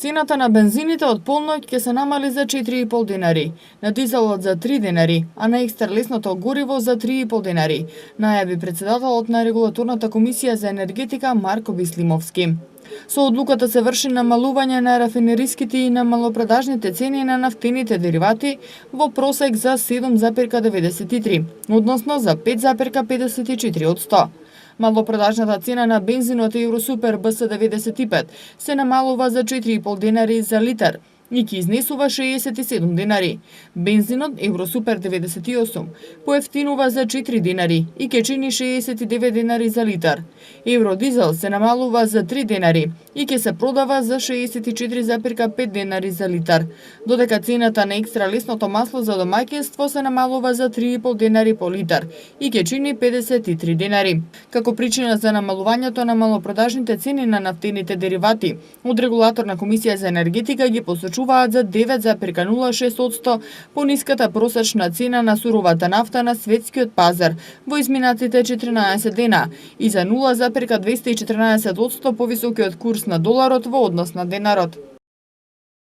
Цената на бензините од полноќ ќе се намали за 4,5 динари, на дизелот за 3 динари, а на екстра лесното гориво за 3,5 динари, најави председателот на Регулаторната комисија за енергетика Марко Бислимовски. Со одлуката се врши намалување на рафинериските и на малопродажните цени на нафтените деривати во просек за 7,93, односно за 5,54 од 100. Малопродажната цена на бензинот Евросупер БС95 се намалува за 4,5 динари за литар и ќе изнесува 67 динари. Бензинот Евросупер 98 поевтинува за 4 динари и ќе чини 69 динари за литар. Евродизел се намалува за 3 динари и ќе се продава за 64,5 динари за литар, додека цената на екстра лесното масло за домаќинство се намалува за 3,5 динари по литар и ќе чини 53 динари. Како причина за намалувањето на малопродажните цени на нафтените деривати, од Регулаторна комисија за енергетика ги посочуваат за 9,06% пониската просечна цена на суровата нафта на светскиот пазар во изминатите 14 дена и за 0,214% повисокиот курс на доларот во однос на денарот.